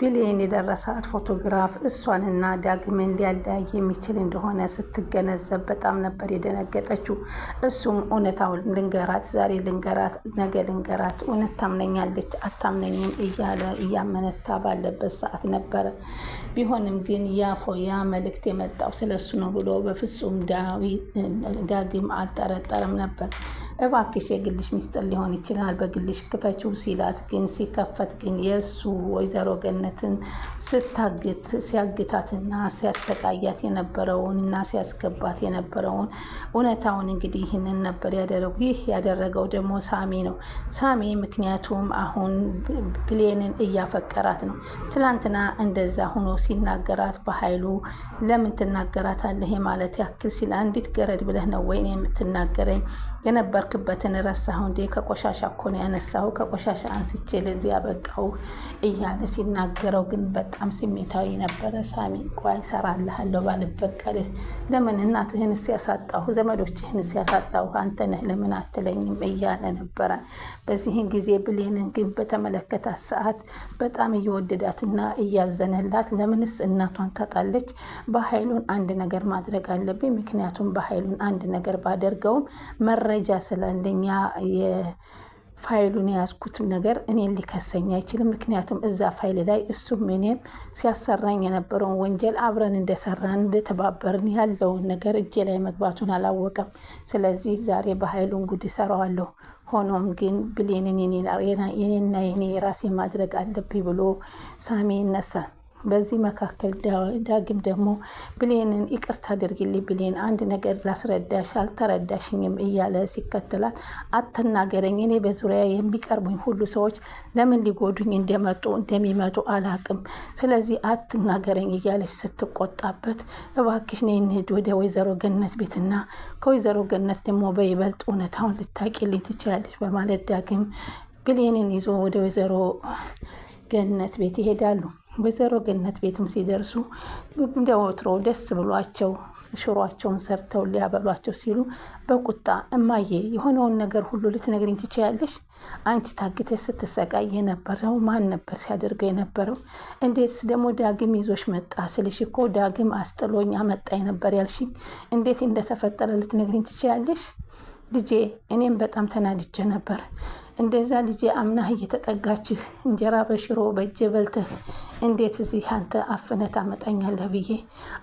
ብሌን የደረሳት ፎቶግራፍ እሷንና ዳግምን ሊያለያይ የሚችል እንደሆነ ስትገነዘብ በጣም ነበር የደነገጠችው። እሱም እውነታውን ልንገራት፣ ዛሬ ልንገራት፣ ነገ ልንገራት፣ እውነት ታምነኛለች አታምነኝም እያለ እያመነታ ባለበት ሰዓት ነበረ። ቢሆንም ግን ያ መልእክት የመጣው ስለሱ ነው ብሎ በፍጹም ዳግም አልጠረጠረም ነበር። እባክሽ የግልሽ ሚስጥር ሊሆን ይችላል በግልሽ ክፈችው ሲላት ግን ሲከፈት ግን የእሱ ወይዘሮ ገነትን ሲያግታትና ሲያሰቃያት የነበረውንና ሲያስገባት የነበረውን እውነታውን እንግዲህ ይህንን ነበር ያደረጉ። ይህ ያደረገው ደግሞ ሳሚ ነው። ሳሚ ምክንያቱም አሁን ብሌንን እያፈቀራት ነው። ትላንትና እንደዛ ሆኖ ሲናገራት በኃይሉ ለምን ትናገራታለህ ማለት ያክል ሲል አንዲት ገረድ ብለህ ነው ወይ የምትናገረኝ የነበርክበትን ረሳሁ እንዴ? ከቆሻሻ እኮ ነው ያነሳሁ፣ ከቆሻሻ አንስቼ ለዚህ ያበቃው እያለ ሲናገረው ግን በጣም ስሜታዊ ነበረ። ሳሚ ቆይ እሰራልሃለሁ ባልበቀልህ፣ ለምን እናትህን ሲያሳጣሁ ዘመዶችህን ሲያሳጣሁ አንተ ነህ ለምን አትለኝም እያለ ነበረ። በዚህን ጊዜ ብሌንን ግን በተመለከታት ሰዓት በጣም እየወደዳትና እያዘነላት፣ ለምንስ እናቷን ታጣለች? በኃይሉን አንድ ነገር ማድረግ አለብኝ፣ ምክንያቱም በኃይሉን አንድ ነገር ባደርገውም መረጃ ስለአንደኛ የፋይሉን የያዝኩትም ነገር እኔን ሊከሰኝ አይችልም። ምክንያቱም እዛ ፋይል ላይ እሱም እኔም ሲያሰራኝ የነበረውን ወንጀል አብረን እንደሰራን እንደተባበርን ያለውን ነገር እጄ ላይ መግባቱን አላወቀም። ስለዚህ ዛሬ በኃይሉን ጉድ እሰራዋለሁ። ሆኖም ግን ብሌንን የኔና የኔ የራሴ ማድረግ አለብኝ ብሎ ሳሚ ይነሳል። በዚህ መካከል ዳግም ደግሞ ብሌንን ይቅርታ አድርጊልኝ ብሌን፣ አንድ ነገር ላስረዳሽ አልተረዳሽኝም እያለ ሲከተላት፣ አትናገረኝ፣ እኔ በዙሪያ የሚቀርቡኝ ሁሉ ሰዎች ለምን ሊጎዱኝ እንደሚመጡ አላቅም፣ ስለዚህ አትናገረኝ እያለች ስትቆጣበት፣ እባክሽ ነይ እንሂድ ወደ ወይዘሮ ገነት ቤትና ከወይዘሮ ገነት ደግሞ በይበልጥ እውነታውን ልታቂልኝ ትችላለች በማለት ዳግም ብሌንን ይዞ ወደ ወይዘሮ ገነት ቤት ይሄዳሉ። ወይዘሮ ገነት ቤትም ሲደርሱ እንደ ወትሮ ደስ ብሏቸው ሽሯቸውን ሰርተው ሊያበሏቸው ሲሉ በቁጣ እማዬ የሆነውን ነገር ሁሉ ልትነግሪኝ ትችያለሽ? አንቺ ታግተሽ ስትሰቃይ የነበረው ማን ነበር ሲያደርገው የነበረው? እንዴት ደግሞ ዳግም ይዞሽ መጣ ስልሽ እኮ ዳግም አስጥሎኝ አመጣኝ ነበር ያልሽኝ። እንዴት እንደተፈጠረ ልትነግሪኝ ትችያለሽ? ልጄ እኔም በጣም ተናድጄ ነበር። እንደዛ ልጄ አምናህ እየተጠጋችህ እንጀራ በሽሮ በእጄ በልተህ እንዴት እዚህ አንተ አፍነህ ታመጣኛለህ ብዬ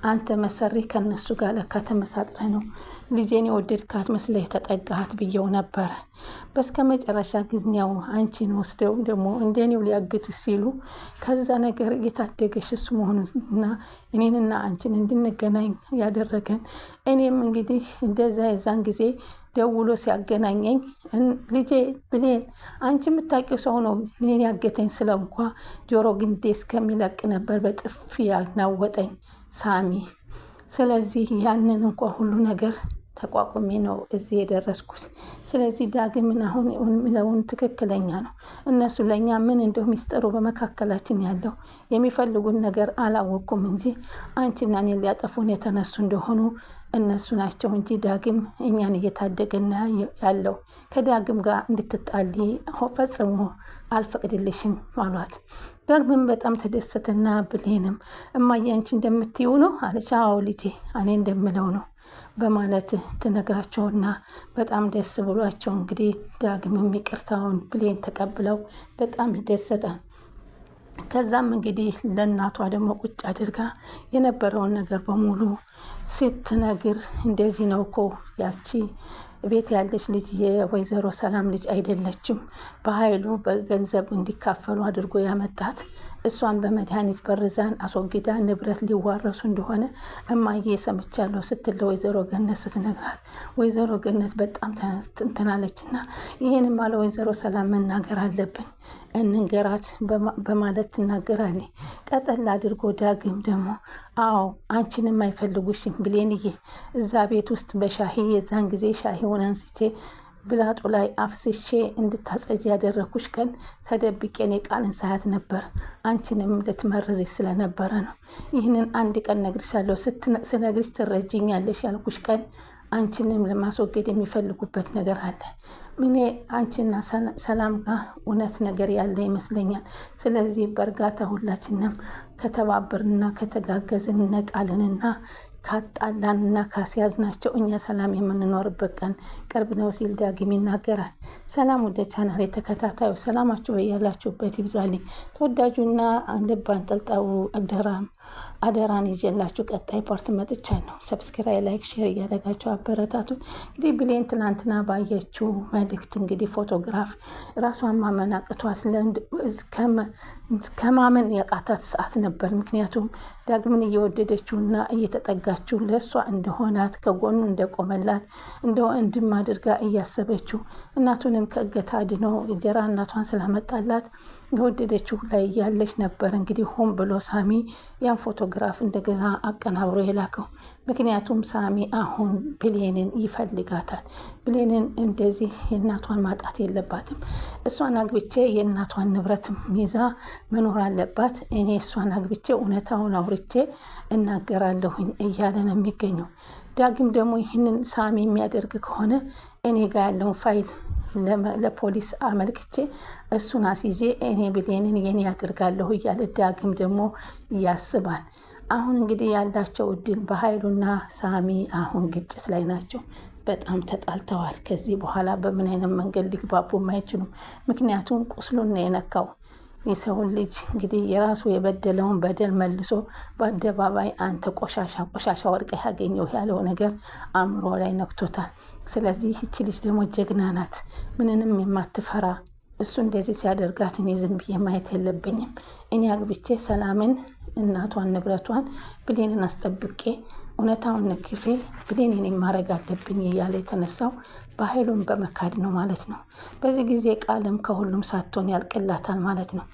አንተ መሰሪ ከነሱ ጋር ለካ ተመሳጥረህ ነው ልጄን የወደድካት መስለህ የተጠጋሃት ብዬው ነበረ። በስከ መጨረሻ ጊዜው አንቺን ወስደው ደግሞ እንደኔው ሊያግቱ ሲሉ ከዛ ነገር የታደገሽ እሱ መሆኑና እኔንና አንቺን እንድንገናኝ ያደረገን እኔም እንግዲህ እንደዛ የዛን ጊዜ ደውሎ ሲያገናኘኝ ልጄ ብሌን አንቺ የምታውቂው ሰው ነው እኔን ያገተኝ ስለ እንኳ ጆሮ ግንዴ እስከሚለቅ ነበር በጥፊ ያናወጠኝ ሳሚ። ስለዚህ ያንን እንኳ ሁሉ ነገር ተቋቁሜ ነው እዚህ የደረስኩት። ስለዚህ ዳግምን አሁን የሚለውን ትክክለኛ ነው። እነሱ ለእኛ ምን እንደው ሚስጥሩ በመካከላችን ያለው የሚፈልጉን ነገር አላወቁም እንጂ አንቺና እኔን ሊያጠፉን የተነሱ እንደሆኑ እነሱ ናቸው እንጂ ዳግም እኛን እየታደገና ያለው ከዳግም ጋር እንድትጣሊ ፈጽሞ አልፈቅድልሽም አሏት። ዳግምም በጣም ተደሰተና ብሌንም እማዬ አንቺ እንደምትይው ነው አለች። አዎ ልጄ እኔ እንደምለው ነው በማለት ትነግራቸውና በጣም ደስ ብሏቸው እንግዲህ ዳግምም ይቅርታውን ብሌን ተቀብለው በጣም ይደሰታል። ከዛም እንግዲህ ለእናቷ ደግሞ ቁጭ አድርጋ የነበረውን ነገር በሙሉ ስትነግር እንደዚህ ነው እኮ ያቺ ቤት ያለች ልጅ የወይዘሮ ሰላም ልጅ አይደለችም። በኃይሉ በገንዘብ እንዲካፈሉ አድርጎ ያመጣት እሷን በመድኃኒት በርዛን አስወግዳ ንብረት ሊዋረሱ እንደሆነ እማዬ ሰምቻለሁ ስትል ለወይዘሮ ገነት ስትነግራት ወይዘሮ ገነት በጣም ትንትናለችና ይህንም አለ ወይዘሮ ሰላም መናገር አለብን እንንገራት በማለት ትናገራለች። ቀጠል አድርጎ ዳግም ደግሞ አዎ አንቺንም አይፈልጉሽም ብሌንዬ፣ እዛ ቤት ውስጥ በሻሂ የዛን ጊዜ ሻሂውን አንስቼ ብላጡ ላይ አፍስሼ እንድታጸጅ ያደረኩሽ ቀን ተደብቄን የቃልን ሳያት ነበር። አንቺንም ልትመርዝሽ ስለነበረ ነው። ይህንን አንድ ቀን ነግርሻለሁ፣ ስነግርሽ ትረጅኛለሽ ያልኩሽ ቀን አንቺንም ለማስወገድ የሚፈልጉበት ነገር አለ። እኔ አንቺና ሰላም ጋር እውነት ነገር ያለ ይመስለኛል። ስለዚህ በእርጋታ ሁላችንም ከተባበርንና ከተጋገዝን ነቃልንና ካጣላንና ካስያዝናቸው እኛ ሰላም የምንኖርበት ቀን ቅርብ ነው ሲል ዳግም ይናገራል። ሰላም ወደ ቻናል የተከታታዩ ሰላማችሁ በያላችሁበት ይብዛልኝ። ተወዳጁና ልብ አንጠልጣዩ አደራን ይዤላችሁ ቀጣይ ፓርት መጥቻለሁ። ሰብስክራይብ፣ ላይክ፣ ሼር እያደረጋችሁ አበረታቱ። እንግዲህ ብሌን ትናንትና ባየችው መልእክት እንግዲህ ፎቶግራፍ ራሷን ማመን አቅቷት ከማመን ያቃታት ሰዓት ነበር። ምክንያቱም ዳግምን እየወደደችውና እየተጠጋችው ለእሷ እንደሆናት ከጎኑ እንደቆመላት እንድም አድርጋ እያሰበችው እናቱንም ከእገታ አድኖ እንጀራ እናቷን ስላመጣላት የወደደችው ላይ ያለች ነበር። እንግዲህ ሆን ብሎ ሳሚ ያን ፎቶግራፍ እንደገና አቀናብሮ የላከው። ምክንያቱም ሳሚ አሁን ብሌንን ይፈልጋታል። ብሌንን እንደዚህ የእናቷን ማጣት የለባትም። እሷን አግብቼ የእናቷን ንብረት ይዛ መኖር አለባት። እኔ እሷን አግብቼ እውነታውን አውርቼ እናገራለሁኝ እያለ ነው የሚገኘው። ዳግም ደግሞ ይህንን ሳሚ የሚያደርግ ከሆነ እኔ ጋር ያለውን ፋይል ለፖሊስ አመልክቼ እሱን አስይዤ እኔ ብሌንን የኔ ያደርጋለሁ እያለ ዳግም ደግሞ ያስባል። አሁን እንግዲህ ያላቸው እድል በኃይሉና ሳሚ አሁን ግጭት ላይ ናቸው። በጣም ተጣልተዋል። ከዚህ በኋላ በምን አይነት መንገድ ሊግባቡም አይችሉም። ምክንያቱም ቁስሉን ነው የነካው። የሰውን ልጅ እንግዲህ የራሱ የበደለውን በደል መልሶ በአደባባይ አንተ ቆሻሻ ወርቀህ ያገኘው ያለው ነገር አእምሮ ላይ ነክቶታል። ስለዚህ ይቺ ልጅ ደግሞ ጀግና ናት፣ ምንንም የማትፈራ። እሱ እንደዚህ ሲያደርጋት እኔ ዝም ብዬ ማየት የለብኝም። እኔ አግብቼ ሰላምን፣ እናቷን፣ ንብረቷን፣ ብሌንን አስጠብቄ እውነታውን ነግሬ ብሌንን ማድረግ አለብኝ እያለ የተነሳው በኃይሉን በመካድ ነው ማለት ነው። በዚህ ጊዜ ቃልም ከሁሉም ሳትሆን ያልቅላታል ማለት ነው።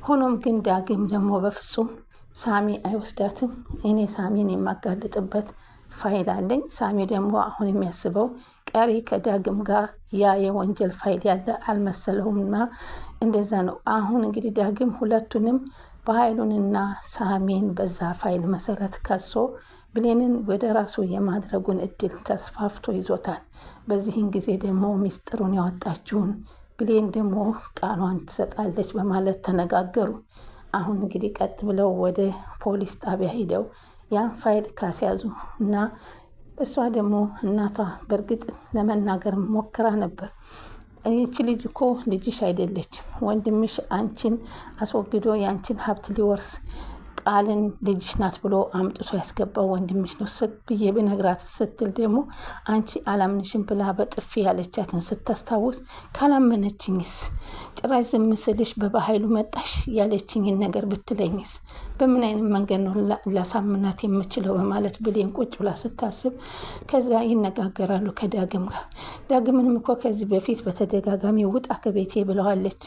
ሆኖም ግን ዳግም ደግሞ በፍጹም ሳሚ አይወስዳትም። እኔ ሳሚን የማጋልጥበት ፋይል አለኝ። ሳሚ ደግሞ አሁን የሚያስበው ቀሪ ከዳግም ጋር ያ የወንጀል ፋይል ያለ አልመሰለውምና እንደዛ ነው። አሁን እንግዲህ ዳግም ሁለቱንም በኃይሉንና ሳሚን በዛ ፋይል መሰረት ከሶ ብሌንን ወደ ራሱ የማድረጉን እድል ተስፋፍቶ ይዞታል። በዚህን ጊዜ ደግሞ ሚስጥሩን ያወጣችውን ብሌን ደግሞ ቃሏን ትሰጣለች በማለት ተነጋገሩ። አሁን እንግዲህ ቀጥ ብለው ወደ ፖሊስ ጣቢያ ሄደው ያን ፋይል ካስያዙ እና እሷ ደግሞ እናቷ በእርግጥ ለመናገር ሞክራ ነበር። ይቺ ልጅ እኮ ልጅሽ አይደለችም፣ ወንድምሽ አንቺን አስወግዶ የአንቺን ሀብት ሊወርስ ቃልን ልጅሽ ናት ብሎ አምጥቶ ያስገባው ወንድምሽ ነው ብዬ ብነግራት ስትል ደግሞ አንቺ አላምንሽም ብላ በጥፊ ያለቻትን ስታስታውስ ካላመነችኝስ ጭራሽ ዝም ስልሽ በኃይሉ መጣሽ ያለችኝን ነገር ብትለኝስ በምን አይነት መንገድ ነው ላሳምናት የምችለው በማለት ብሌን ቁጭ ብላ ስታስብ ከዛ ይነጋገራሉ ከዳግም ጋር። ዳግምንም እኮ ከዚህ በፊት በተደጋጋሚ ውጣ ከቤቴ ብለዋለች።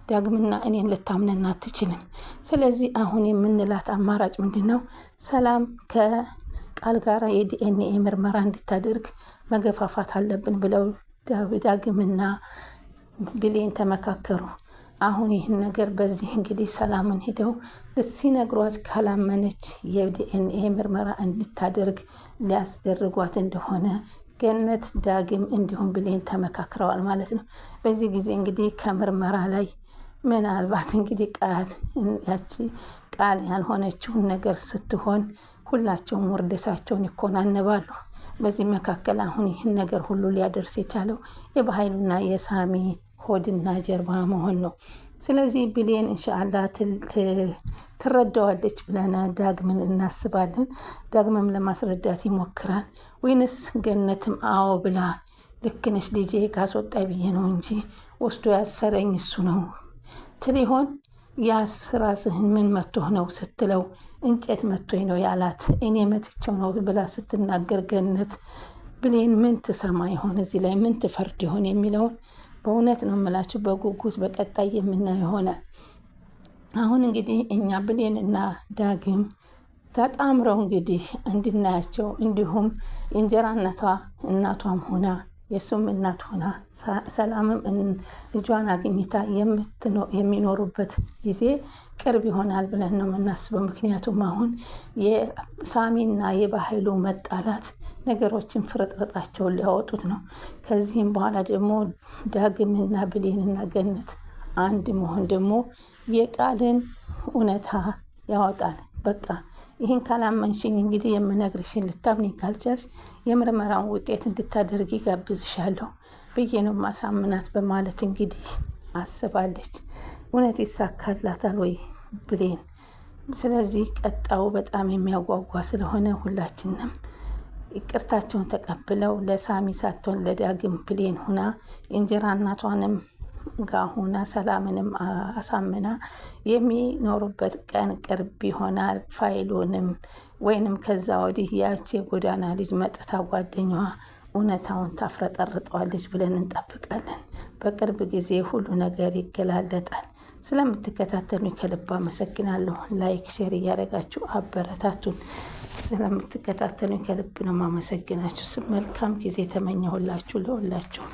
ዳግምና እኔን ልታምነና አትችልም። ስለዚህ አሁን የምንላት አማራጭ ምንድን ነው? ሰላም ከቃል ጋር የዲኤንኤ ምርመራ እንድታደርግ መገፋፋት አለብን ብለው ዳግምና ብሌን ተመካከሩ። አሁን ይህን ነገር በዚህ እንግዲህ ሰላምን ሄደው ሲነግሯት ካላመነች የዲኤንኤ ምርመራ እንድታደርግ ሊያስደርጓት እንደሆነ ገነት፣ ዳግም እንዲሁም ብሌን ተመካክረዋል ማለት ነው። በዚህ ጊዜ እንግዲህ ከምርመራ ላይ ምናልባት እንግዲህ ያቺ ቃል ያልሆነችውን ነገር ስትሆን ሁላቸውም ውርደታቸውን ይኮናነባሉ። በዚህ መካከል አሁን ይህን ነገር ሁሉ ሊያደርስ የቻለው የበኃይሉና የሳሚ ሆድና ጀርባ መሆን ነው። ስለዚህ ብሌን ኢንሻአላህ ትረዳዋለች ብለን ዳግምን እናስባለን። ዳግምም ለማስረዳት ይሞክራል ወይንስ ገነትም አዎ ብላ ልክ ነሽ ልጄ ካስወጣኝ ብዬ ነው እንጂ ወስዶ ያሰረኝ እሱ ነው ትል ይሆን? ያስ ራስህን ምን መቶህ ነው ስትለው እንጨት መቶኝ ነው ያላት፣ እኔ መትቸው ነው ብላ ስትናገር ገነት ብሌን ምን ትሰማ ይሆን? እዚህ ላይ ምን ትፈርድ ይሆን የሚለውን በእውነት ነው የምላችሁ በጉጉት በቀጣይ የምናየው ይሆናል። አሁን እንግዲህ እኛ ብሌን እና ዳግም ተጣምረው እንግዲህ እንድናያቸው እንዲሁም የእንጀራ እናቷም ሆና የእሱም እናት ሆና ሰላምም ልጇን አግኝታ የሚኖሩበት ጊዜ ቅርብ ይሆናል ብለን ነው የምናስበው። ምክንያቱም አሁን የሳሚና የባህሉ መጣላት ነገሮችን ፍርጥርጣቸውን ሊያወጡት ነው። ከዚህም በኋላ ደግሞ ዳግምና ብሌንና ገነት አንድ መሆን ደግሞ የቃልን እውነታ ያወጣል። በቃ ይህን ካላመንሽኝ እንግዲህ የምነግርሽን ልታምኝ ካልቻልሽ የምርመራውን ውጤት እንድታደርጊ ጋብዝሻለሁ ብዬ ነው ማሳምናት በማለት እንግዲህ አስባለች። እውነት ይሳካላታል ወይ ብሌን? ስለዚህ ቀጣው በጣም የሚያጓጓ ስለሆነ ሁላችንም ይቅርታቸውን ተቀብለው ለሳሚ ሳትሆን ለዳግም ብሌን ሁና የእንጀራ እናቷንም ጋ ሁና ሰላምንም አሳምና የሚኖሩበት ቀን ቅርብ ይሆናል። ፋይሉንም ወይንም ከዛ ወዲህ ያቺ የጎዳና ልጅ መጥታ ጓደኛዋ እውነታውን ታፍረጠርጠዋለች ብለን እንጠብቃለን። በቅርብ ጊዜ ሁሉ ነገር ይገላለጣል። ስለምትከታተሉኝ ከልብ አመሰግናለሁ። ላይክ ሼር እያደረጋችሁ አበረታቱን። ስለምትከታተሉኝ ከልብ ነው ማመሰግናችሁ። መልካም ጊዜ ተመኘሁላችሁ ለሁላችሁ።